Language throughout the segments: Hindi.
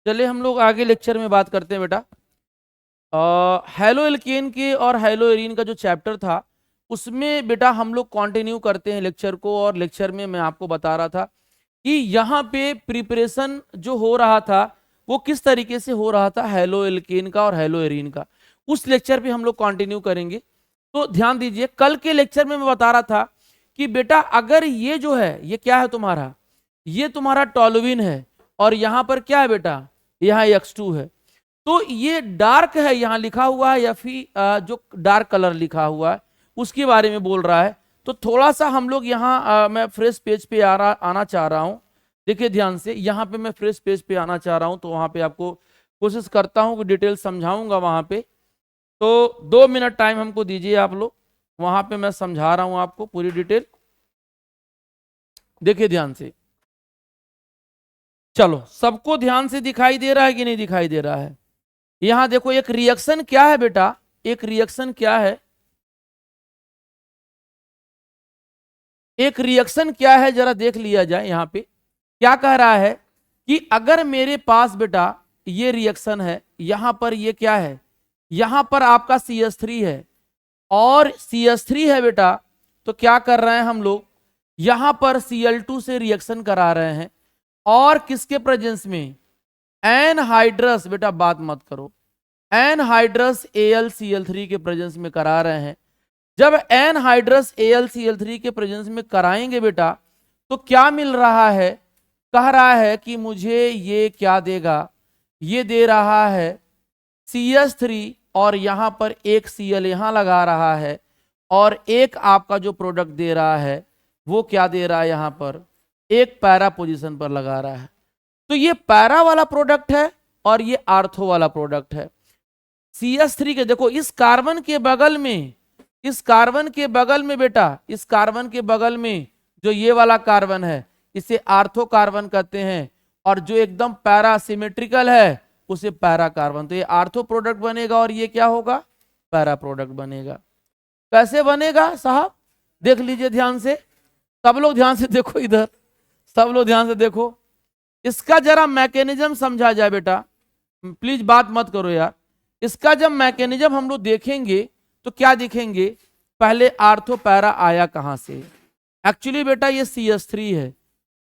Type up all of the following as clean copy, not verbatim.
चलिए हम लोग आगे लेक्चर में बात करते हैं बेटा। हैलो एल्केन के और हैलो एरीन का जो चैप्टर था उसमें बेटा हम लोग कंटिन्यू करते हैं लेक्चर को। और लेक्चर में मैं आपको बता रहा था कि यहाँ पे प्रिपरेशन जो हो रहा था वो किस तरीके से हो रहा था हैलो एल्केन का और हैलो एरीन का, उस लेक्चर पे हम लोग कंटिन्यू करेंगे। तो ध्यान दीजिए, कल के लेक्चर में मैं बता रहा था कि बेटा अगर ये जो है ये क्या है तुम्हारा, ये तुम्हारा टोलुइन है और यहाँ पर क्या है बेटा, यहाँ X2 है। तो ये डार्क है यहाँ लिखा हुआ है या फिर जो डार्क कलर लिखा हुआ है उसके बारे में बोल रहा है। तो थोड़ा सा हम लोग यहाँ मैं फ्रेश पेज पे आना चाह रहा हूँ। देखिए ध्यान से, यहाँ पे मैं फ्रेश पेज पे आना चाह रहा हूँ तो वहाँ पे आपको कोशिश करता हूँ कि डिटेल समझाऊंगा वहाँ पे। तो 2 मिनट टाइम हमको दीजिए आप लोग, वहाँ पे मैं समझा रहा हूँ आपको पूरी डिटेल। देखिए ध्यान से, चलो सबको ध्यान से दिखाई दे रहा है कि नहीं दिखाई दे रहा है? यहां देखो एक रिएक्शन क्या है बेटा, एक रिएक्शन क्या है, एक रिएक्शन क्या है जरा देख लिया जाए। यहां पे क्या कह रहा है कि अगर मेरे पास बेटा ये रिएक्शन है, यहां पर ये क्या है, यहां पर आपका CH3 है और CH3 है बेटा, तो क्या कर रहे हैं हम लोग, यहां पर Cl2 से रिएक्शन करा रहे हैं और किसके प्रेजेंस में, एनहाइड्रस, बेटा बात मत करो, एनहाइड्रस AlCl3 के प्रेजेंस में करा रहे हैं। जब एनहाइड्रस AlCl3 के प्रेजेंस में कराएंगे बेटा तो क्या मिल रहा है, कह रहा है कि मुझे ये क्या देगा, ये दे रहा है CH3 और यहां पर एक Cl यहां लगा रहा है और एक आपका जो प्रोडक्ट दे रहा है वो क्या दे रहा है, यहां पर एक पैरा पोजीशन पर लगा रहा है। तो ये पैरा वाला प्रोडक्ट है और ये आर्थो वाला प्रोडक्ट है। CH3 के देखो इस कार्बन के बगल में, इस कार्बन के बगल में बेटा, इस कार्बन के बगल में जो ये वाला कार्बन है इसे आर्थो कार्बन कहते हैं और जो एकदम पैरा सिमेट्रिकल है उसे पैरा कार्बन। तो ये आर्थो प्रोडक्ट बनेगा और ये क्या होगा, पैरा प्रोडक्ट बनेगा। कैसे बनेगा साहब, देख लीजिए ध्यान से, सब लोग ध्यान से देखो, इधर सब लोग ध्यान से देखो, इसका जरा मैकेनिज्म समझा जाए बेटा, प्लीज बात मत करो यार। इसका जब मैकेनिज्म हम लोग देखेंगे तो क्या देखेंगे, पहले आर्थो पैरा आया कहां से, एक्चुअली बेटा ये CH3 है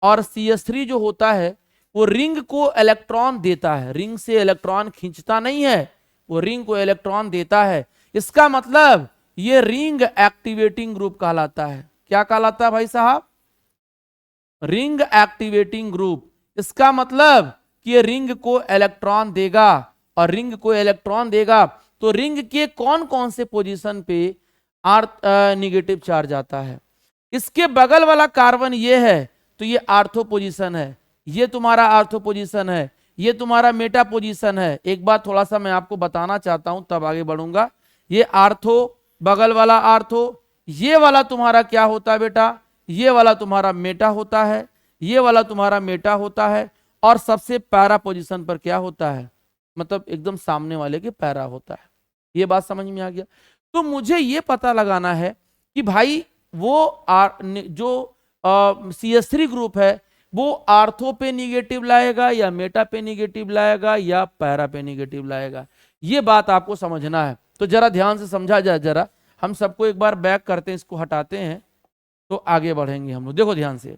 और CH3 जो होता है वो रिंग को इलेक्ट्रॉन देता है, रिंग से इलेक्ट्रॉन खींचता नहीं है, वो रिंग को इलेक्ट्रॉन देता है। इसका मतलब ये रिंग एक्टिवेटिंग ग्रुप कहलाता है। क्या कहलाता है भाई साहब, रिंग एक्टिवेटिंग ग्रुप। इसका मतलब कि ये रिंग को इलेक्ट्रॉन देगा और रिंग को इलेक्ट्रॉन देगा तो रिंग के कौन कौन से पोजीशन पे नेगेटिव चार्ज आता है। इसके बगल वाला कार्बन ये है तो ये आर्थो पोजीशन है, ये तुम्हारा आर्थो पोजीशन है, ये तुम्हारा मेटा पोजीशन है। एक बात थोड़ा सा मैं आपको बताना चाहता हूं तब आगे बढ़ूंगा। ये आर्थो, बगल वाला आर्थो, ये वाला तुम्हारा क्या होता है बेटा, ये वाला तुम्हारा मेटा होता है, ये वाला तुम्हारा मेटा होता है और सबसे पैरा पोजीशन पर क्या होता है, मतलब एकदम सामने वाले के पैरा होता है। ये बात समझ में आ गया? तो मुझे ये पता लगाना है कि भाई वो जो CH3 ग्रुप है वो आर्थो पे निगेटिव लाएगा या मेटा पे निगेटिव लाएगा या पैरा पे निगेटिव लाएगा, ये बात आपको समझना है। तो जरा ध्यान से समझा जाए, जरा हम सबको एक बार बैक करते हैं, इसको हटाते हैं तो आगे बढ़ेंगे हम लोग। देखो ध्यान से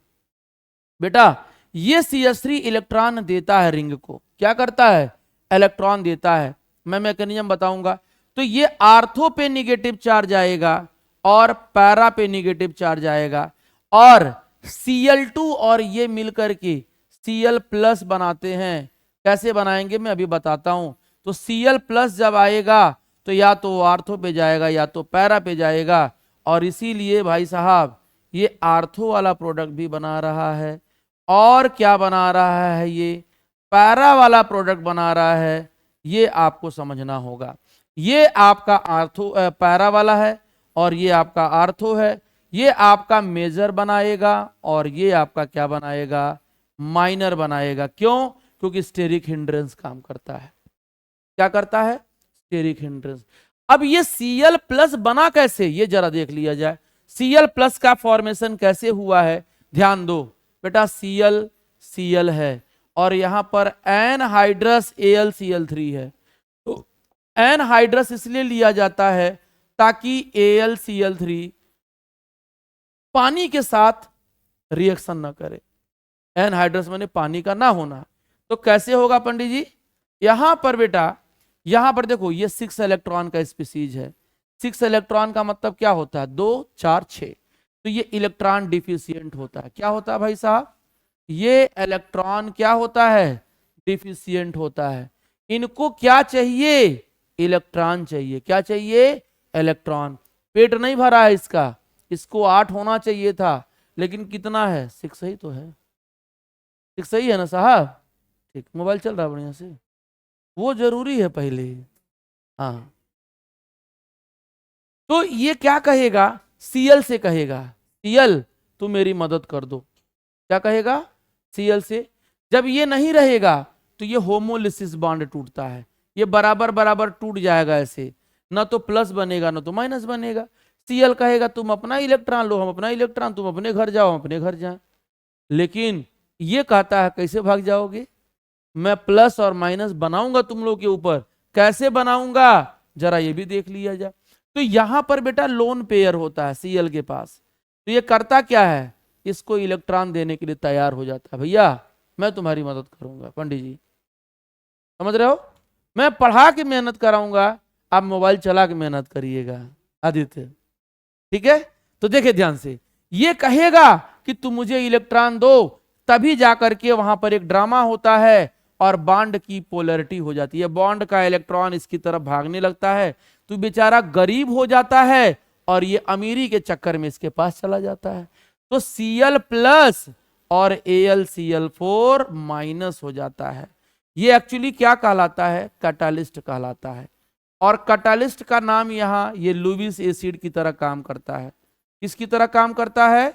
बेटा, ये CH3 इलेक्ट्रॉन देता है रिंग को, क्या करता है, इलेक्ट्रॉन देता है। मैं मैकेनिज्म बताऊंगा। तो ये आर्थो पे निगेटिव चार्ज आएगा और पैरा पे निगेटिव चार्ज आएगा और Cl2 और ये मिलकर के Cl प्लस बनाते हैं। कैसे बनाएंगे मैं अभी बताता हूं। तो Cl प्लस जब आएगा तो या तो आर्थो पे जाएगा या तो पैरा पे जाएगा और इसीलिए भाई साहब ये आर्थो वाला प्रोडक्ट भी बना रहा है और क्या बना रहा है, ये पैरा वाला प्रोडक्ट बना रहा है। ये आपको समझना होगा, ये आपका आर्थो पैरा वाला है और ये आपका आर्थो है। ये आपका मेजर बनाएगा और ये आपका क्या बनाएगा, माइनर बनाएगा। क्यों, क्योंकि स्टेरिक हिंड्रेंस काम करता है। क्या करता है, स्टेरिक हिंड्रेंस। अब ये Cl प्लस बना कैसे, ये जरा देख लिया जाए। Cl प्लस का फॉर्मेशन कैसे हुआ है, ध्यान दो बेटा। Cl है और यहां पर एनहाइड्रस AlCl3 है। तो एनहाइड्रस इसलिए लिया जाता है ताकि AlCl3 पानी के साथ रिएक्शन ना करे। एनहाइड्रस माने पानी का ना होना। तो कैसे होगा पंडित जी? यहां पर बेटा, यहां पर देखो ये 6 इलेक्ट्रॉन का स्पीसीज है। 6 इलेक्ट्रॉन का मतलब क्या होता है? 2 4 6। तो ये इलेक्ट्रॉन डिफिशियंट होता है। क्या होता है भाई साहब? ये इलेक्ट्रॉन क्या होता है? डिफिशियंट होता है। इनको क्या चाहिए? इलेक्ट्रॉन चाहिए। क्या चाहिए? इलेक्ट्रॉन। पेट नहीं भरा है इसका, इसको 8 होना चाहिए था, लेकिन कितना है? 6 ही तो है। 6 सही है ना साहब? ठीक, मोबाइल चल रहा है बढ़िया से? वो जरूरी है पहले। हाँ, तो ये क्या कहेगा? Cl से कहेगा, Cl तू मेरी मदद कर दो। क्या कहेगा? Cl से। जब ये नहीं रहेगा तो ये होमोलिसिस बॉन्ड टूटता है। ये बराबर बराबर टूट जाएगा ऐसे, ना तो प्लस बनेगा ना तो माइनस बनेगा। Cl कहेगा तुम अपना इलेक्ट्रॉन लो, हम अपना इलेक्ट्रॉन, तुम अपने घर जाओ, हम अपने घर जाए। लेकिन ये कहता है कैसे भाग जाओगे? मैं प्लस और माइनस बनाऊंगा तुम लोग के ऊपर। कैसे बनाऊंगा जरा ये भी देख लिया जाए। तो यहां पर बेटा लोन पेयर होता है Cl के पास। तो ये करता क्या है? इसको इलेक्ट्रॉन देने के लिए तैयार हो जाता है। भैया मैं तुम्हारी मदद करूंगा। पंडित जी समझ रहे हो? मैं पढ़ा के मेहनत कराऊंगा, आप मोबाइल चला के मेहनत करिएगा। आदित्य ठीक है? तो देखिए ध्यान से, ये कहेगा कि तुम मुझे इलेक्ट्रॉन दो, तभी जाकर के वहां पर एक ड्रामा होता है और बॉन्ड की पोलैरिटी हो जाती है। बॉन्ड का इलेक्ट्रॉन इसकी तरफ भागने लगता है, तो बेचारा गरीब हो जाता है और ये अमीरी के चक्कर में इसके पास चला जाता है। तो Cl प्लस और AlCl4 माइनस हो जाता है। ये एक्चुअली क्या कहलाता है? कैटालिस्ट कहलाता है। और कैटालिस्ट का नाम यहाँ ये लुईस एसिड की तरह काम करता है। किसकी तरह काम करता है?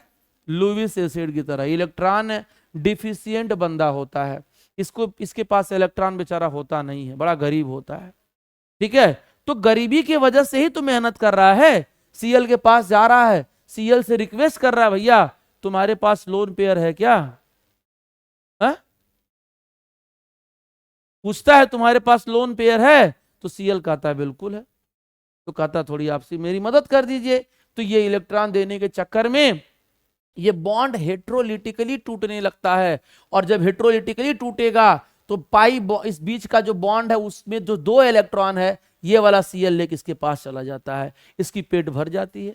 लुईस एसिड की तरह। इलेक्ट्रॉन डिफिशियंट बंदा होता है, इसके पास इलेक्ट्रॉन बेचारा होता नहीं है, बड़ा गरीब होता है। ठीक है? तो गरीबी की वजह से ही तो मेहनत कर रहा है। Cl के पास जा रहा है, Cl से रिक्वेस्ट कर रहा है, भैया तुम्हारे पास लोन पेयर है क्या? हा? पूछता है तुम्हारे पास लोन पेयर है? तो Cl कहता है बिल्कुल है। तो कहता थोड़ी आपसे मेरी मदद कर दीजिए। तो ये इलेक्ट्रॉन देने के चक्कर में ये बॉन्ड हेट्रोलिटिकली टूटने लगता है। और जब हेट्रोलिटिकली टूटेगा तो पाई इस बीच का जो बॉन्ड है उसमें जो 2 इलेक्ट्रॉन है, ये वाला Cl लेके इसके पास चला जाता है, इसकी पेट भर जाती है।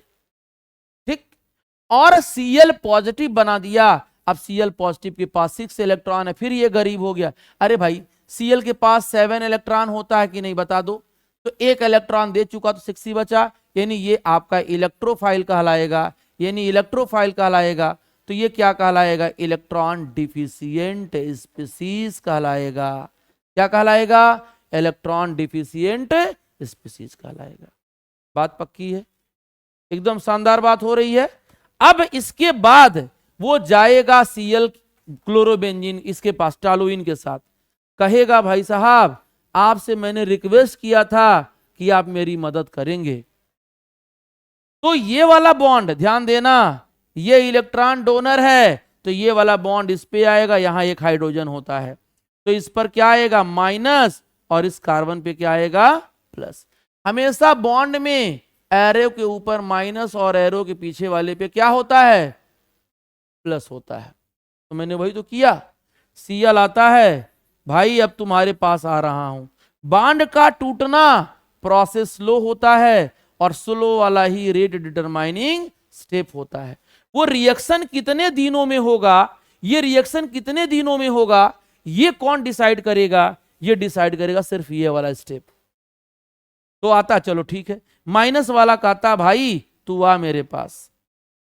ठीक? और Cl पॉजिटिव बना दिया। अब Cl पॉजिटिव के पास 6 इलेक्ट्रॉन है, फिर ये गरीब हो गया। अरे भाई Cl के पास 7 इलेक्ट्रॉन होता है कि नहीं बता दो? तो 1 इलेक्ट्रॉन दे चुका तो 6 ही बचा, यानी ये आपका इलेक्ट्रोफाइल कहलाएगा। यानी इलेक्ट्रोफाइल कहलाएगा तो ये क्या कहलाएगा? इलेक्ट्रॉन डिफिशियंट स्पीसीज कहलाएगा। क्या कहलाएगा? इलेक्ट्रॉन डिफिशियंट स्पीसीज कहलाएगा। बात पक्की है? एकदम शानदार बात हो रही है। अब इसके बाद वो जाएगा Cl क्लोरोबेंजीन इसके पास टॉलुइन के साथ, कहेगा भाई साहब आपसे मैंने रिक्वेस्ट किया था कि आप मेरी मदद करेंगे। तो ये वाला बॉन्ड ध्यान देना, ये इलेक्ट्रॉन डोनर है, तो ये वाला बॉन्ड इस पे आएगा, यहां एक हाइड्रोजन होता है, तो इस पर क्या आएगा? माइनस, और इस कार्बन पे क्या आएगा? प्लस। हमेशा बॉन्ड में एरो के ऊपर माइनस और एरो के पीछे वाले पे क्या होता है? प्लस होता है। तो मैंने वही तो किया। Cl आता है, भाई अब तुम्हारे पास आ रहा हूं। बॉन्ड का टूटना प्रोसेस स्लो होता है, और स्लो वाला ही रेट डिटरमाइनिंग स्टेप होता है। वो रिएक्शन कितने दिनों में होगा, ये रिएक्शन कितने दिनों में होगा, ये कौन डिसाइड करेगा? ये डिसाइड करेगा सिर्फ ये वाला स्टेप। तो आता, चलो ठीक है। माइनस वाला कहता भाई तू आ मेरे पास।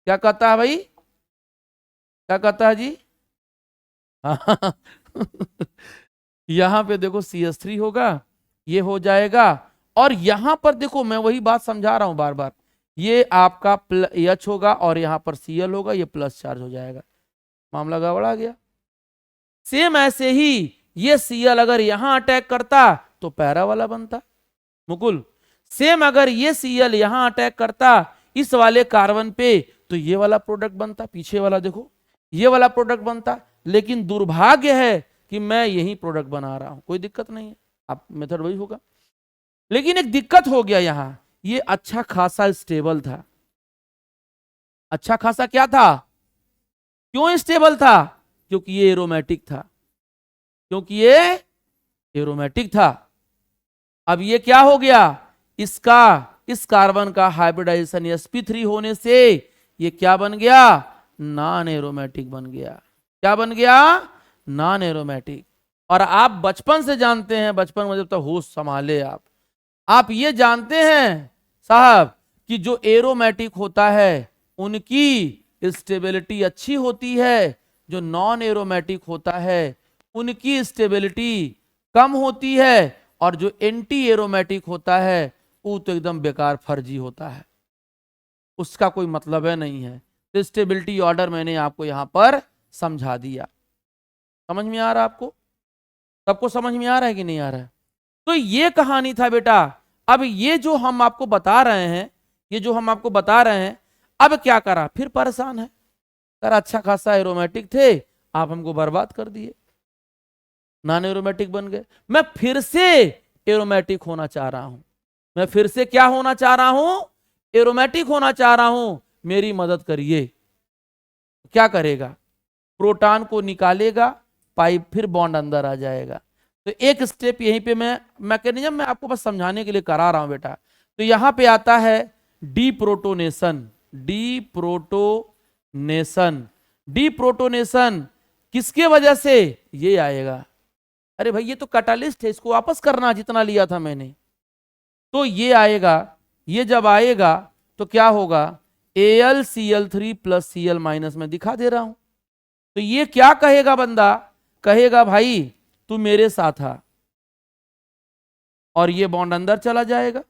क्या कहता है भाई? क्या कहता है जी? यहां पे देखो CH3 होगा, ये हो जाएगा, और यहां पर देखो मैं वही बात समझा रहा हूं बार बार, ये आपका H होगा और यहां पर Cl होगा, ये प्लस चार्ज हो जाएगा। मामला गड़बड़ा गया। सेम ऐसे ही ये Cl अगर यहां अटैक करता तो पैरा वाला बनता मुकुल। सेम अगर ये Cl यहां अटैक करता इस वाले कार्बन पे, तो ये वाला प्रोडक्ट बनता, पीछे वाला देखो ये वाला प्रोडक्ट बनता। लेकिन दुर्भाग्य है कि मैं यही प्रोडक्ट बना रहा हूं, कोई दिक्कत नहीं है, आप मेथड वही होगा। लेकिन एक दिक्कत हो गया यहां, ये अच्छा खासा स्टेबल था। अच्छा खासा क्या था? क्यों स्टेबल था? क्योंकि ये एरोमेटिक था, क्योंकि ये एरोमेटिक था। अब ये क्या हो गया, इसका इस कार्बन का हाइब्रिडाइजेशन sp3 होने से ये क्या बन गया, नॉन एरोमेटिक बन गया। क्या बन गया? Non aromatic. और आप बचपन से जानते हैं, बचपन में जब तक होश संभाले आप ये जानते हैं साहब कि जो एरोमेटिक होता है उनकी स्टेबिलिटी अच्छी होती है, जो नॉन एरोमेटिक होता है उनकी स्टेबिलिटी कम होती है, और जो एंटी एरोमेटिक होता है वो तो एकदम बेकार फर्जी होता है, उसका कोई मतलब है नहीं है। तो स्टेबिलिटी ऑर्डर मैंने आपको यहां पर समझा दिया। समझ में आ रहा है आपको? सबको समझ में आ रहा है कि नहीं आ रहा है? तो ये कहानी था बेटा। अब ये जो हम आपको बता रहे हैं, ये जो हम आपको बता रहे हैं, अब क्या करा, फिर परेशान है, कर अच्छा खासा एरोमेटिक थे, आप हमको बर्बाद कर दिए, नॉन एरोमेटिक बन गए। मैं फिर से एरोमेटिक होना चाह रहा हूं, मैं फिर से क्या होना चाह रहा हूं, एरोमेटिक होना चाह रहा हूं, मेरी मदद करिए। क्या करेगा, प्रोटॉन को निकालेगा, पाइप फिर बॉन्ड अंदर आ जाएगा। तो एक स्टेप यहीं पे मैं मैकेनिज्म मैं आपको बस समझाने के लिए करा रहा हूं बेटा। तो यहां पे आता है डीप्रोटोनेशन। डीप्रोटोनेशन, डीप्रोटोनेशन किसके वजह से ये आएगा? अरे भाई ये तो कैटालिस्ट है, इसको वापस करना जितना लिया था मैंने। तो ये आएगा, ये जब आएगा तो क्या होगा, AlCl3 प्लस Cl माइनस में दिखा दे रहा हूं। तो ये क्या कहेगा बंदा, कहेगा भाई तू मेरे साथ आ, और ये बॉन्ड अंदर चला जाएगा,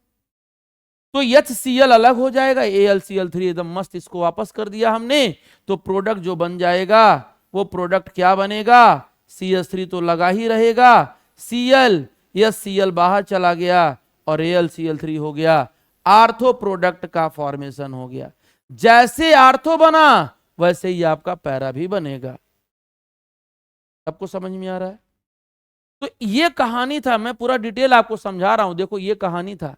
तो HCl अलग हो जाएगा, AlCl3 एकदम मस्त, इसको वापस कर दिया हमने। तो प्रोडक्ट जो बन जाएगा वो प्रोडक्ट क्या बनेगा, CH3 तो लगा ही रहेगा, Cl, Cl बाहर चला गया और AlCl3 हो गया, आर्थो प्रोडक्ट का फॉर्मेशन हो गया। जैसे आर्थो बना वैसे ही आपका पैरा भी बनेगा। सबको समझ में आ रहा है? तो ये कहानी था, मैं पूरा डिटेल आपको समझा रहा हूं, देखो ये कहानी था।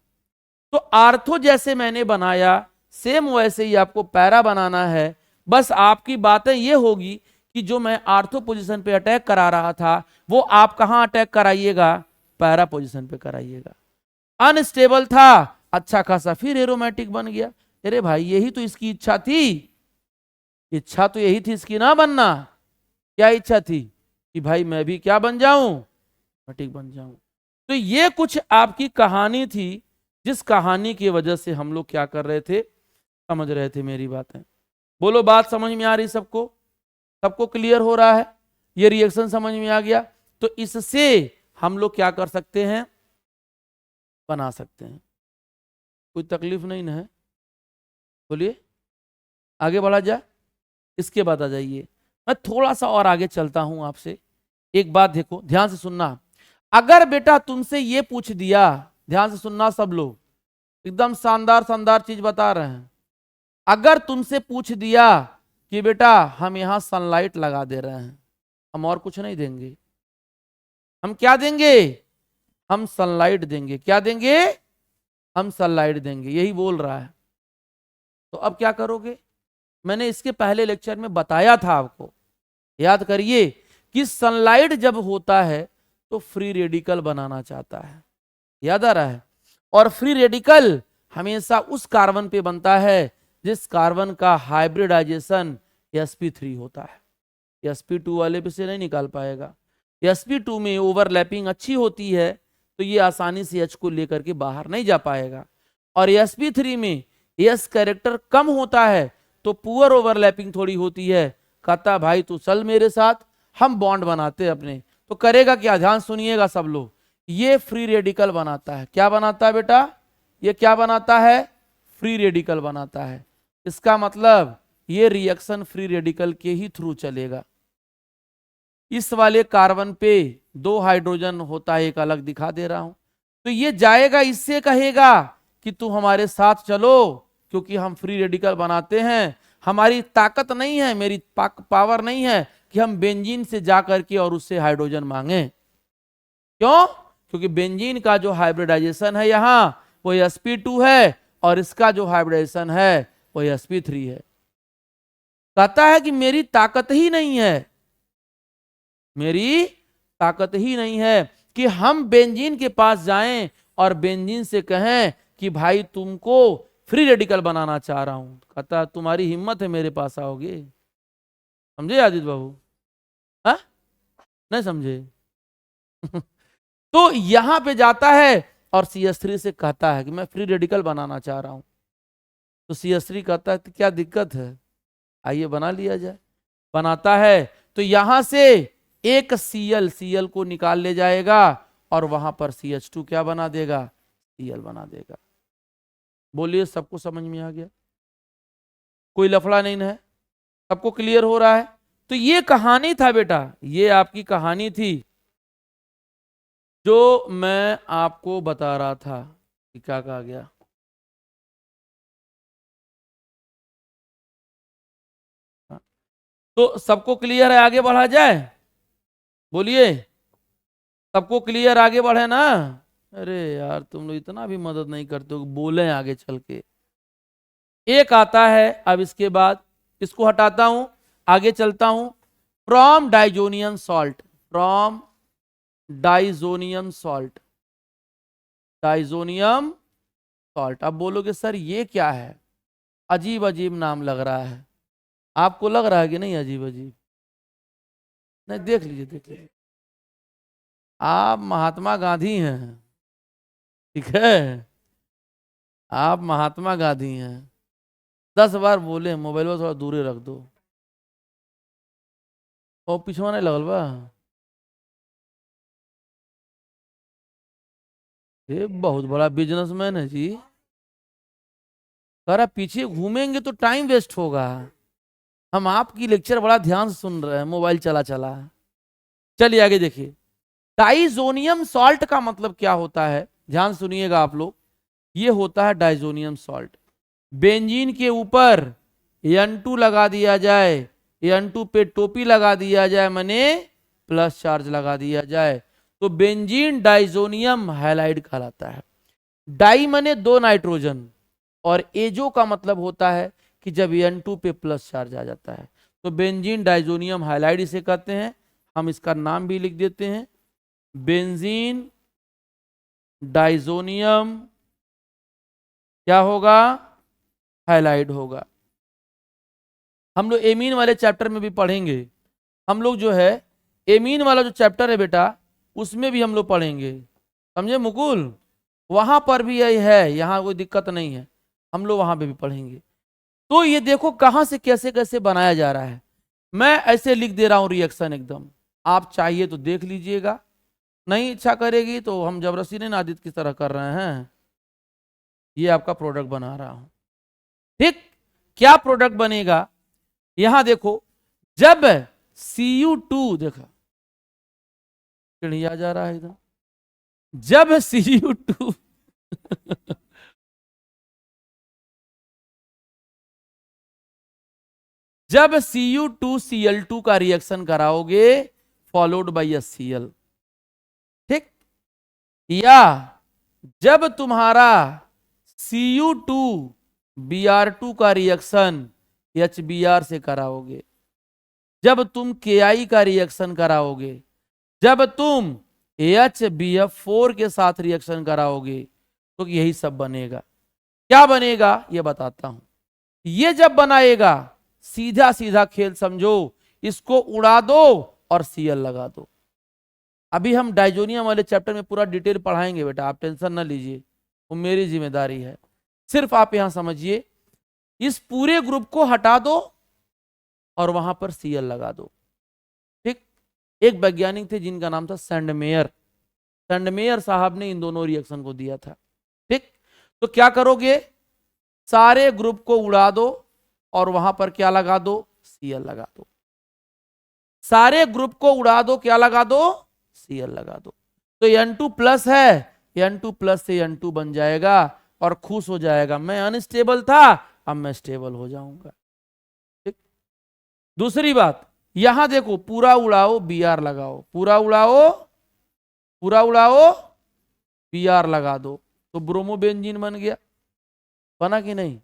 तो आर्थो जैसे मैंने बनाया सेम वैसे ही आपको पैरा बनाना है। बस आपकी बातें ये होगी कि जो मैं आर्थो पोजीशन पे अटैक करा रहा था वो आप कहां अटैक कराइएगा, पैरा पोजीशन पे कराइएगा। अनस्टेबल था, अच्छा खासा फिर एरोमेटिक बन गया। अरे भाई यही तो इसकी इच्छा थी, इच्छा तो यही थी इसकी ना बनना। क्या इच्छा थी कि भाई मैं भी क्या बन जाऊं, एरोमेटिक बन जाऊं। तो ये कुछ आपकी कहानी थी, जिस कहानी की वजह से हम लोग क्या कर रहे थे, समझ रहे थे मेरी बातें। बोलो बात समझ में आ रही सबको? सबको क्लियर हो रहा है? ये रिएक्शन समझ में आ गया? तो इससे हम लोग क्या कर सकते हैं, बना सकते हैं, कोई तकलीफ नहीं ना है? बोलिए आगे बढ़ा जाए। इसके बाद आ जाइए, मैं थोड़ा सा और आगे चलता हूं आपसे। एक बात देखो, ध्यान से सुनना। अगर बेटा तुमसे ये पूछ दिया, ध्यान से सुनना सब लोग, एकदम शानदार शानदार चीज बता रहे हैं। अगर तुमसे पूछ दिया कि बेटा हम यहां सनलाइट लगा दे रहे हैं, हम और कुछ नहीं देंगे, हम क्या देंगे, हम सनलाइट देंगे। क्या देंगे? हम सनलाइट देंगे, यही बोल रहा है। तो अब क्या करोगे? मैंने इसके पहले लेक्चर में बताया था आपको, याद करिए, कि सनलाइट जब होता है तो फ्री रेडिकल बनाना चाहता है, याद आ रहा है? और फ्री रेडिकल हमेशा उस कार्बन पे बनता है जिस कार्बन का हाइब्रिडाइजेशन sp3 होता है। sp2 वाले पे से नहीं निकाल पाएगा। sp2 में ओवरलैपिंग अच्छी होती है तो ये आसानी से H को लेकर के बाहर नहीं जा पाएगा, और sp3 में S कैरेक्टर कम होता है तो पुअर ओवरलैपिंग थोड़ी होती है। कहता भाई तू चल मेरे साथ, हम बॉन्ड बनाते अपने। तो करेगा क्या, ध्यान सुनिएगा सब लोग, ये फ्री रेडिकल बनाता है। क्या बनाता है बेटा? ये क्या बनाता है? फ्री रेडिकल बनाता है। इसका मतलब ये रिएक्शन फ्री रेडिकल के ही थ्रू चलेगा। इस वाले कार्बन पे 2 हाइड्रोजन होता है, एक अलग दिखा दे रहा हूं। तो ये जाएगा, इससे कहेगा कि तू हमारे साथ चलो, क्योंकि हम फ्री रेडिकल बनाते हैं। हमारी ताकत नहीं है, मेरी पावर नहीं है कि हम बेंजीन से जा करके और उससे हाइड्रोजन मांगे। क्यों? क्योंकि बेंजीन का जो हाइब्रिडाइजेशन है यहां वो sp2 है और इसका जो हाइब्रिडाइजेशन है वो sp3 है। कहता है कि मेरी ताकत ही नहीं है, मेरी ताकत ही नहीं है कि हम बेंजीन के पास जाएं और बेंजीन से कहें कि भाई तुमको फ्री रेडिकल बनाना चाह रहा हूं। कहता तुम्हारी हिम्मत है मेरे पास आओगे? समझे आदित्य बाबू? हाँ, नहीं समझे? तो यहां पे जाता है और CH3 से कहता है कि मैं फ्री रेडिकल बनाना चाह रहा हूं। तो CH3 कहता है तो क्या दिक्कत है, आइए बना लिया जाए। बनाता है तो यहां से एक Cl को निकाल ले जाएगा और वहां पर CH2 क्या बना देगा, Cl बना देगा। बोलिए सबको समझ में आ गया? कोई लफड़ा नहीं है? सबको क्लियर हो रहा है? तो ये कहानी था बेटा, ये आपकी कहानी थी जो मैं आपको बता रहा था कि क्या कहा गया। तो सबको क्लियर है? आगे बढ़ा जाए? बोलिए सबको क्लियर? आगे बढ़े ना? अरे यार तुम लोग इतना भी मदद नहीं करते हो, बोले आगे चल के। एक आता है, अब इसके बाद इसको हटाता हूं, आगे चलता हूं। From diazonium salt, from diazonium salt, diazonium salt. अब बोलोगे सर ये क्या है, अजीब अजीब नाम लग रहा है। आपको लग रहा है कि नहीं अजीब अजीब? नहीं, देख लीजिए देख लीजिए, आप महात्मा गांधी हैं, ठीक है? आप महात्मा गांधी हैं। 10 बार बोले मोबाइल में थोड़ा दूर रख दो, और पिछवा नहीं लगल बा। ये बहुत बड़ा बिजनेसमैन है जी। कह पीछे घूमेंगे तो टाइम वेस्ट होगा। हम आपकी लेक्चर बड़ा ध्यान से सुन रहे हैं, मोबाइल चला चला। चलिए आगे देखिए। डाइजोनियम सॉल्ट का मतलब क्या होता है, ध्यान सुनिएगा आप लोग। ये होता है डाइजोनियम सॉल्ट। बेंजीन के ऊपर N2 लगा दिया जाए, N2 पे टोपी लगा दिया जाए, माने प्लस चार्ज लगा दिया जाए, तो बेंजीन डाइजोनियम हैलाइड कहलाता है। डाई माने 2 नाइट्रोजन, और एजो का मतलब होता है कि जब N2 पे प्लस चार्ज आ जाता है, तो बेंजीन डाइजोनियम हैलाइड इसे कहते हैं। हम इसका नाम भी लिख देते हैं, बेंजीन डाइजोनियम क्या होगा, हैलाइड होगा। हम लोग एमीन वाले चैप्टर में भी पढ़ेंगे। हम लोग जो है एमीन वाला जो चैप्टर है बेटा, उसमें भी हम लोग पढ़ेंगे, समझे मुकुल? वहां पर भी यही है, यहां कोई दिक्कत नहीं है, हम लोग वहां पे भी पढ़ेंगे। तो ये देखो कहां से कैसे कैसे बनाया जा रहा है। मैं ऐसे लिख दे रहा हूं रिएक्शन एकदम, आप चाहिए तो देख लीजिएगा, नहीं इच्छा करेगी तो हम जबरदस्ती नहीं नादित की तरह कर रहे हैं। ये आपका प्रोडक्ट बना रहा हूं, ठीक? क्या प्रोडक्ट बनेगा, यहां देखो। जब Cu2, देखा चिड़िया जा रहा है एकदम। जब Cu2 जब Cu2Cl2 का रिएक्शन कराओगे फॉलोड बाई HCl, ठीक? या जब तुम्हारा Cu2Br2 का रिएक्शन HBr से कराओगे, जब तुम Ki का रिएक्शन कराओगे, जब तुम HBF4 के साथ रिएक्शन कराओगे, तो यही सब बनेगा। क्या बनेगा ये बताता हूं। ये जब बनाएगा सीधा सीधा खेल समझो, इसको उड़ा दो और Cl लगा दो। अभी हम डाइजोनियम वाले चैप्टर में पूरा डिटेल पढ़ाएंगे बेटा, आप टेंशन ना लीजिए, वो मेरी जिम्मेदारी है। सिर्फ आप यहां समझिए, इस पूरे ग्रुप को हटा दो और वहां पर Cl लगा दो, ठीक? एक वैज्ञानिक थे जिनका नाम था सैंडमेयर, सैंडमेयर साहब ने इन दोनों रिएक्शन को दिया था, ठीक? तो क्या करोगे, सारे ग्रुप को उड़ा दो और वहां पर क्या लगा दो, Cl लगा दो। सारे ग्रुप को उड़ा दो, क्या लगा दो, Cl लगा दो। तो N2 प्लस है, N2 प्लस से N2 बन जाएगा और खुश हो जाएगा, मैं अनस्टेबल था अब मैं स्टेबल हो जाऊंगा, ठीक? दूसरी बात, यहां देखो पूरा उड़ाओ Br लगाओ, पूरा उड़ाओ, पूरा उड़ाओ Br लगा दो, तो ब्रोमोबेंजीन बन गया, बना कि नहीं।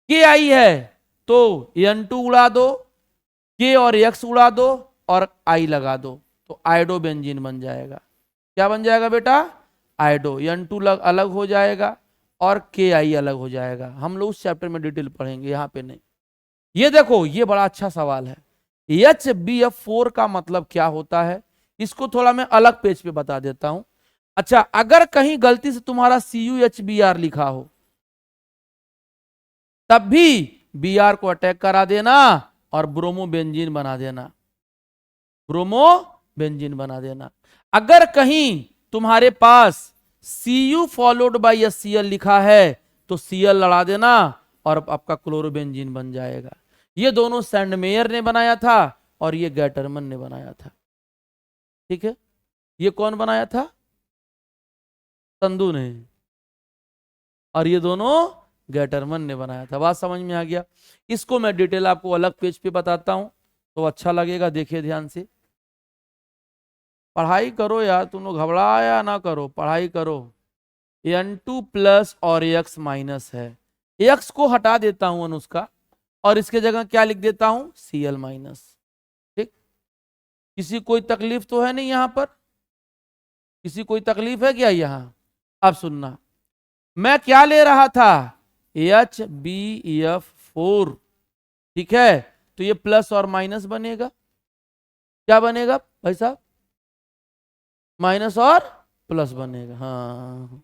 के आई है तो N2 उड़ा दो, के और X उड़ा दो और आई लगा दो, तो आयोडोबेंजीन बन जाएगा। क्या बन जाएगा बेटा, आयोडो। N2 अलग हो जाएगा और के आई अलग हो जाएगा। हम लोग उस चैप्टर में डिटेल पढ़ेंगे, यहां पे नहीं। ये देखो, ये बड़ा अच्छा सवाल है। HBF4 का मतलब क्या होता है, इसको थोड़ा मैं अलग पेज पे बता देता हूं। अच्छा, अगर कहीं गलती से तुम्हारा CuHBr लिखा हो, तब भी Br को अटैक करा देना और ब्रोमोबेंजीन बना देना, ब्रोमोबेंजीन बना देना। अगर कहीं तुम्हारे पास Cu फॉलोड बाई HCl लिखा है तो Cl लड़ा देना और आपका क्लोरोबेंजीन बन जाएगा। ये दोनों सैंडमेयर ने बनाया था और ये गैटरमन ने बनाया था। ठीक है, ये कौन बनाया था, संधू ने, और ये दोनों गैटरमन ने बनाया था। बात समझ में आ गया। इसको मैं डिटेल आपको अलग पेज पे बताता हूं तो अच्छा लगेगा, देखिए ध्यान से। पढ़ाई करो यार, तुम लोग घबराया ना करो, पढ़ाई करो। N2 प्लस और X माइनस है, X को हटा देता हूं अनुष्का, और इसके जगह क्या लिख देता हूं, Cl माइनस। ठीक, किसी कोई तकलीफ तो है नहीं यहां पर, किसी कोई तकलीफ है क्या यहां। अब सुनना, मैं क्या ले रहा था, HBF4। ठीक है, तो ये प्लस और माइनस बनेगा, क्या बनेगा भाई साहब, माइनस और प्लस बनेगा। हाँ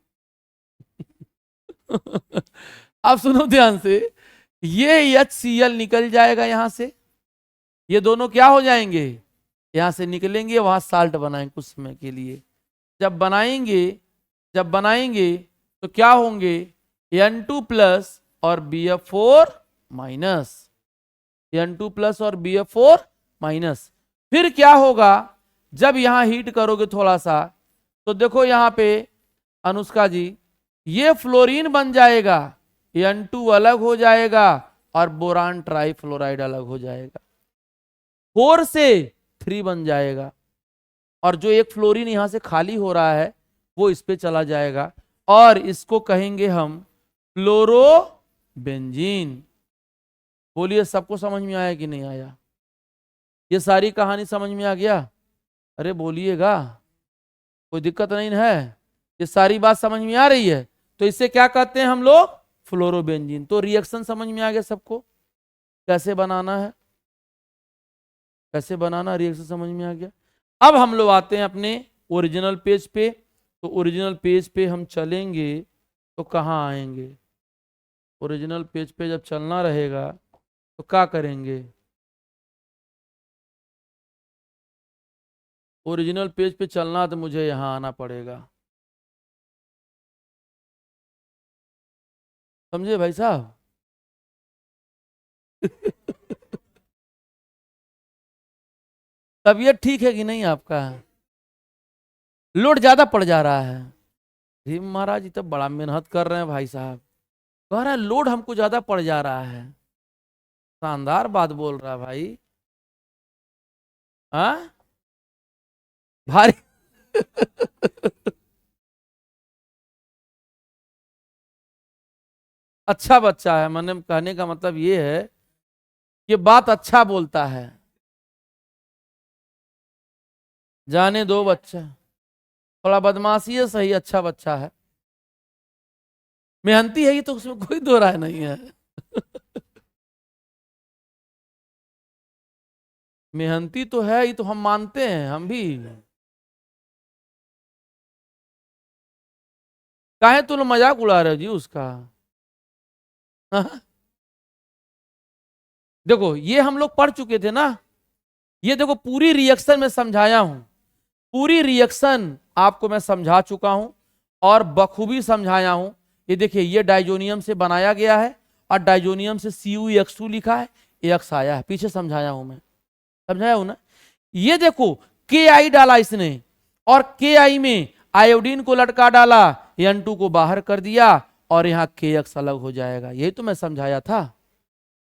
अब सुनो ध्यान से, ये HCl निकल जाएगा यहां से, ये दोनों क्या हो जाएंगे, यहां से निकलेंगे, वहां साल्ट बनाएंगे कुछ समय के लिए। जब बनाएंगे तो क्या होंगे, N2 प्लस और BF4 माइनस, N2 प्लस और BF4 माइनस। फिर क्या होगा, जब यहां हीट करोगे थोड़ा सा, तो देखो यहां पे अनुष्का जी, ये फ्लोरीन बन जाएगा, N2 अलग हो जाएगा और बोरान ट्राइफ्लोराइड अलग हो जाएगा, 4 से 3 बन जाएगा, और जो एक फ्लोरीन यहां से खाली हो रहा है वो इस पे चला जाएगा, और इसको कहेंगे हम फ्लोरोबेंजीन। बोलिए, सबको समझ में आया कि नहीं आया, ये सारी कहानी समझ में आ गया, अरे बोलिएगा, कोई दिक्कत नहीं है, ये सारी बात समझ में आ रही है। तो इसे क्या कहते हैं हम लोग, फ्लोरोबेंजीन। तो रिएक्शन समझ में आ गया सबको, कैसे बनाना है, कैसे बनाना, रिएक्शन समझ में आ गया। अब हम लोग आते हैं अपने ओरिजिनल पेज पे। तो ओरिजिनल पेज पे हम चलेंगे तो कहाँ आएंगे, ओरिजिनल पेज पे जब चलना रहेगा तो क्या करेंगे, ओरिजिनल पेज पे चलना तो मुझे यहाँ आना पड़ेगा, समझे भाई साहब तबीयत ठीक है कि नहीं आपका, लोड ज्यादा पड़ जा रहा है। भीम महाराज जी तो बड़ा मेहनत कर रहे हैं भाई साहब, कह रहा है लोड हमको ज्यादा पड़ जा रहा है, शानदार बात बोल रहा है भाई। हाँ भारी अच्छा बच्चा है, मैंने कहने का मतलब ये है कि बात अच्छा बोलता है। जाने दो बच्चा, थोड़ा बदमाशी है सही, अच्छा बच्चा है, मेहनती है ये तो, उसमें कोई दो राय नहीं है मेहनती तो है, ये तो हम मानते हैं, हम भी। काहे तुम लोग मजाक उड़ा रहे हो जी उसका देखो ये हम लोग पढ़ चुके थे ना, ये देखो पूरी रिएक्शन में समझाया हूं, पूरी रिएक्शन आपको मैं समझा चुका हूं और बखूबी समझाया हूं। ये देखिए, ये डाइजोनियम से बनाया गया है और डाइजोनियम से CuX2 लिखा है, X आया है, पीछे समझाया हूं मैं, समझाया हूं ना। ये देखो Ki डाला इसने और Ki में आयोडीन को लटका डाला, N2 को बाहर कर दिया और यहां KX अलग हो जाएगा, यही तो मैं समझाया था,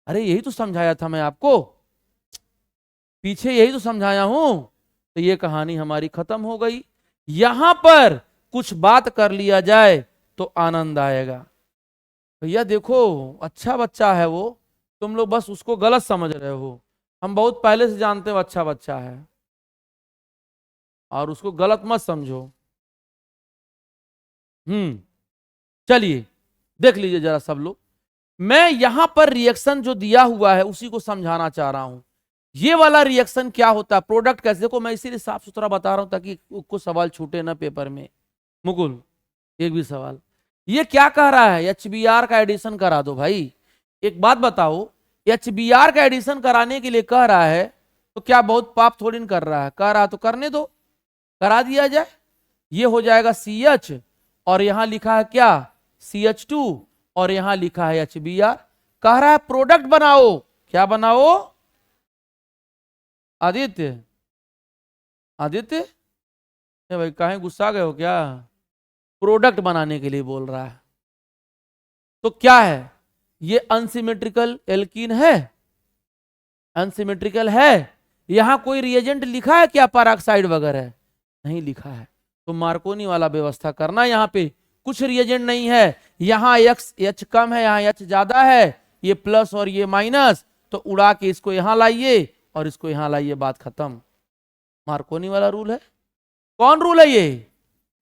अरे यही तो समझाया था मैं आपको। पीछे यही तो समझाया हूं। तो ये कहानी हमारी खत्म हो गई। यहां पर कुछ बात कर लिया जाए तो आनंद आएगा। भैया देखो, अच्छा बच्चा है वो, तुम लोग बस उसको गलत समझ रहे हो। हम बहुत पहले से जानते हो अच्छा बच्चा है, और उसको गलत मत समझो। चलिए देख लीजिए जरा सब लोग। मैं यहां पर रिएक्शन जो दिया हुआ है उसी को समझाना चाह रहा हूं। ये वाला रिएक्शन क्या होता है, प्रोडक्ट कैसे, देखो मैं इसीलिए साफ सुथरा बता रहा हूं ताकि कुछ सवाल छूटे ना पेपर में। मुकुल, एक भी सवाल। ये क्या कह रहा है, HBr का एडिशन करा दो भाई। एक बात बताओ, HBr का एडिशन कराने के लिए कह रहा है तो क्या बहुत पाप थोड़ी न कर रहा है, कह रहा तो करने दो, करा दिया जाए। ये हो जाएगा CH, और यहां लिखा है क्या, CH2, और यहां लिखा है HBr। कह रहा है प्रोडक्ट बनाओ। क्या बनाओ आदित्य? आदित्य भाई कहीं गुस्सा गए हो क्या? प्रोडक्ट बनाने के लिए बोल रहा है। तो क्या है, ये अनसिमेट्रिकल एल्कीन है, अनसिमेट्रिकल है। यहां कोई रिएजेंट लिखा है क्या, पैरोक्साइड वगैरह? नहीं लिखा है। तो मार्कोनी वाला व्यवस्था करना, यहां पे कुछ रिएजेंट नहीं है। यहां H कम है, यहां H ज्यादा है, ये प्लस और ये माइनस, तो उड़ा के इसको यहां लाइए और इसको यहां लाइए, बात खत्म। मार्कोनी वाला रूल है। कौन रूल है ये?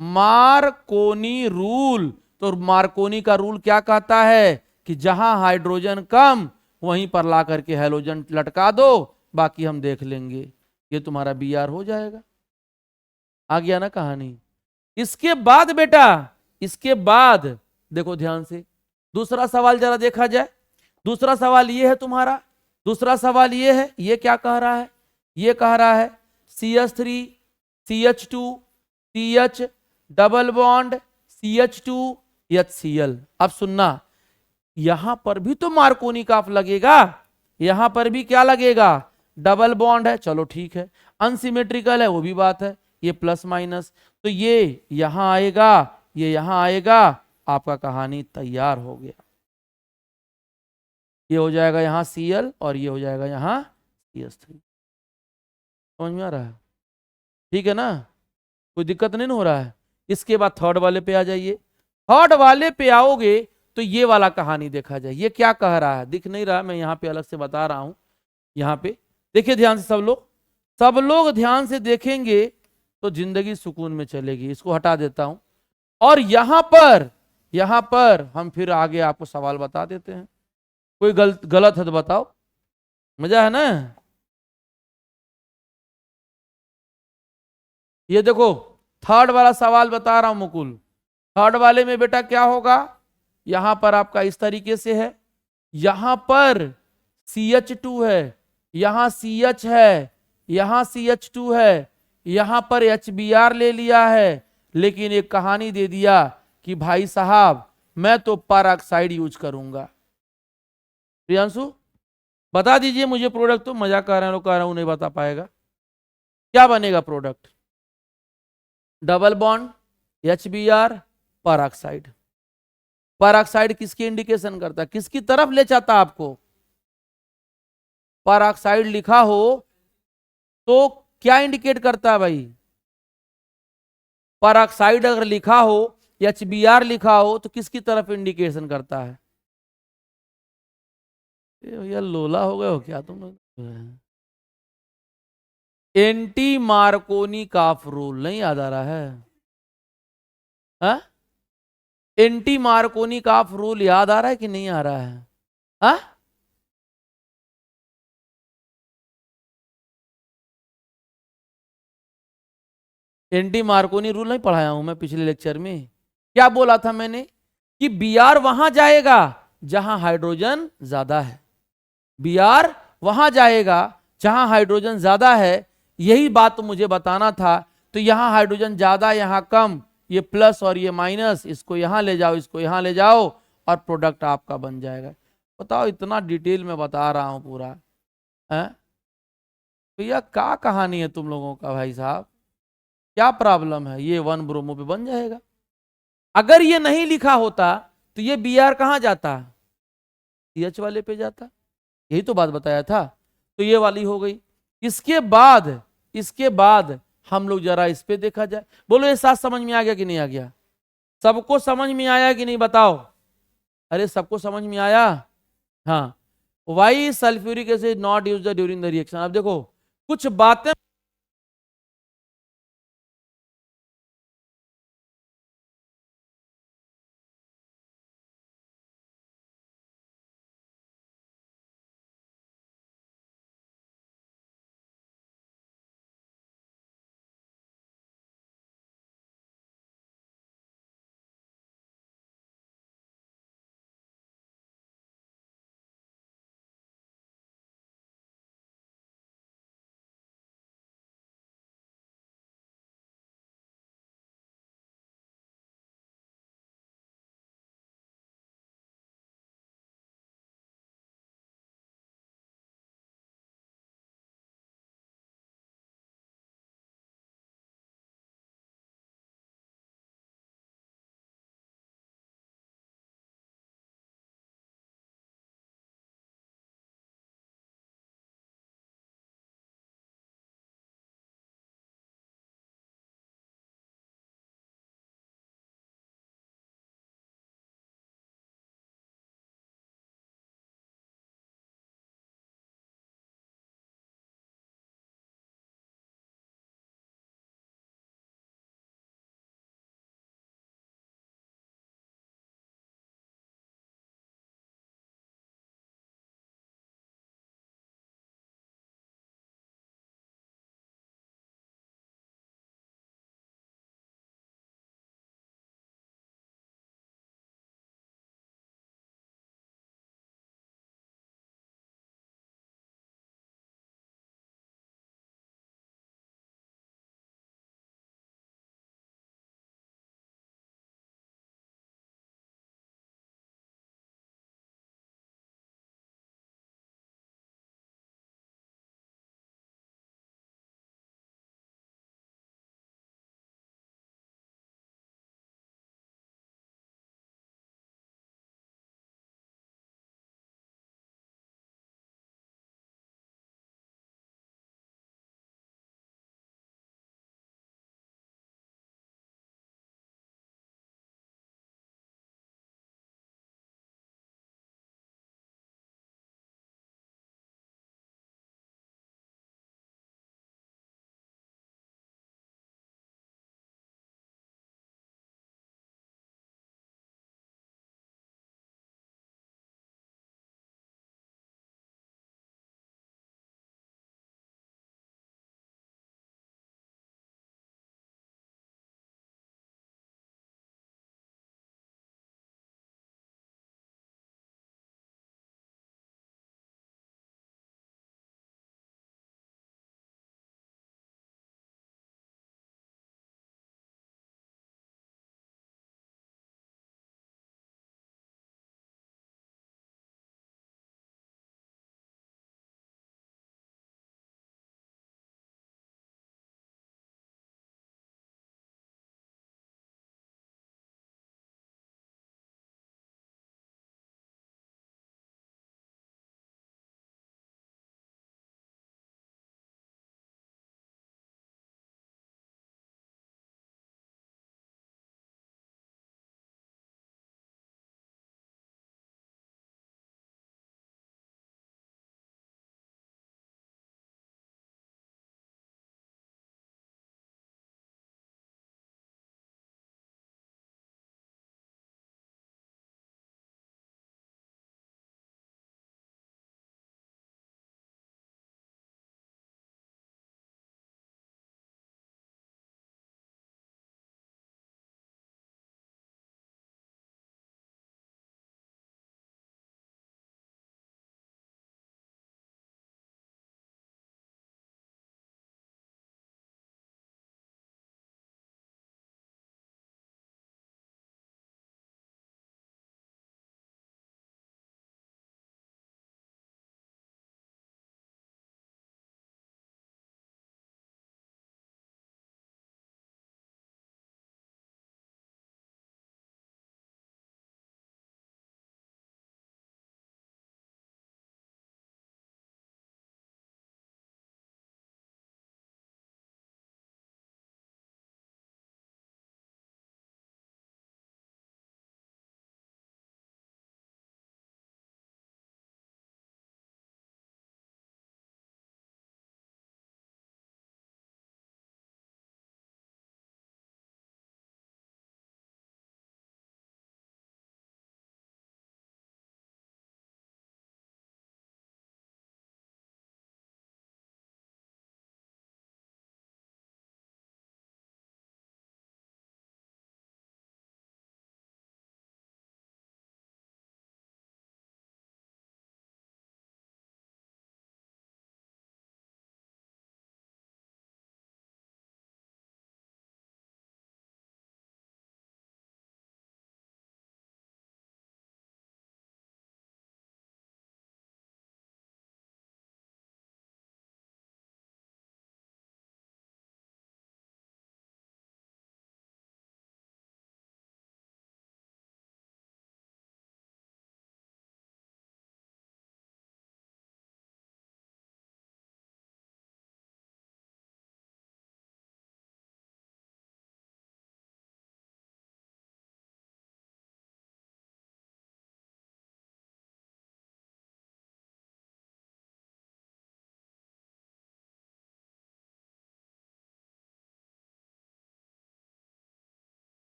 Markovnikov rule. तो मार्कोनी का रूल क्या कहता है कि जहां हाइड्रोजन कम वहीं पर ला करके हैलोजन लटका दो, बाकी हम देख लेंगे। ये तुम्हारा Br हो जाएगा। आ गया ना कहानी? इसके बाद बेटा, इसके बाद देखो ध्यान से, दूसरा सवाल जरा देखा जाए। दूसरा सवाल ये है तुम्हारा, दूसरा सवाल ये है, ये क्या कह रहा है? ये कह रहा है CH3 CH2 CH double bond CH2 HCl। अब सुनना, यहां पर भी तो मार्कोनी काफ लगेगा, यहां पर भी क्या लगेगा, डबल बॉन्ड है, चलो ठीक है। अनसिमेट्रिकल है वो भी बात है, ये प्लस माइनस, तो ये यहां आएगा, ये यहां आएगा, आपका कहानी तैयार हो गया। ये हो जाएगा यहां Cl और ये हो जाएगा यहां CH3। समझ में आ रहा है? ठीक है ना, कोई दिक्कत नहीं ना हो रहा है? इसके बाद थर्ड वाले पे आ जाइए। थर्ड वाले पे आओगे तो ये वाला कहानी देखा जाए। ये क्या कह रहा है, दिख नहीं रहा, मैं यहाँ पे अलग से बता रहा हूं। यहाँ पे देखिए ध्यान से सब लोग ध्यान से देखेंगे तो जिंदगी सुकून में चलेगी। इसको हटा देता हूं, और यहां पर हम फिर आगे आपको सवाल बता देते हैं। कोई गलत है तो बताओ, मजा है ना? ये देखो थर्ड वाला सवाल बता रहा हूं मुकुल। थर्ड वाले में बेटा क्या होगा, यहां पर आपका इस तरीके से है, यहां पर CH2 है, यहां CH है, यहां CH2 है, यहां पर HBr ले लिया है, लेकिन एक कहानी दे दिया कि भाई साहब मैं तो पैरोक्साइड यूज करूंगा। प्रियांशु बता दीजिए मुझे प्रोडक्ट, तो मजाक कर रहे हैं लोग, कह रहा हूं नहीं बता पाएगा। क्या बनेगा product? Double bond HBr peroxide. Peroxide किसकी इंडिकेशन करता है, किसकी तरफ ले जाता है आपको? पैरोक्साइड लिखा हो तो क्या इंडिकेट करता है भाई? पैरोक्साइड अगर लिखा हो, HBr लिखा हो, तो किसकी तरफ इंडिकेशन करता है? भैया लोला हो गए हो क्या तुम लोग? एंटी मार्कोनी काफ रूल नहीं याद आ रहा है? हा? एंटी मार्कोनी काफ रूल याद आ रहा है कि नहीं आ रहा है? हा? एंटी मार्कोनी रूल नहीं पढ़ाया हूं मैं पिछले लेक्चर में? क्या बोला था मैंने कि Br वहां जाएगा जहां हाइड्रोजन ज्यादा है, Br वहां जाएगा जहां हाइड्रोजन ज्यादा है। यही बात तो मुझे बताना था। तो यहां हाइड्रोजन ज्यादा, यहां कम, ये प्लस और ये माइनस, इसको यहां ले जाओ, इसको यहां ले जाओ, और प्रोडक्ट आपका बन जाएगा। बताओ, इतना डिटेल में बता रहा हूं पूरा। भैया क्या कहानी है तुम लोगों का भाई साहब? क्या प्रॉब्लम है? ये 1 ब्रोमो पे बन जाएगा। अगर ये नहीं लिखा होता तो ये Br कहां जाता, CH वाले पे जाता। यही तो बात बताया था। तो ये वाली हो गई। इसके बाद हम लोग जरा इस पे देखा जाए। बोलो ये साथ समझ में आ गया कि नहीं आ गया? सबको समझ में आया कि नहीं बताओ? अरे सबको समझ में आया? हाँ। Why sulphuric acid not used during the reaction. अब देखो कुछ बातें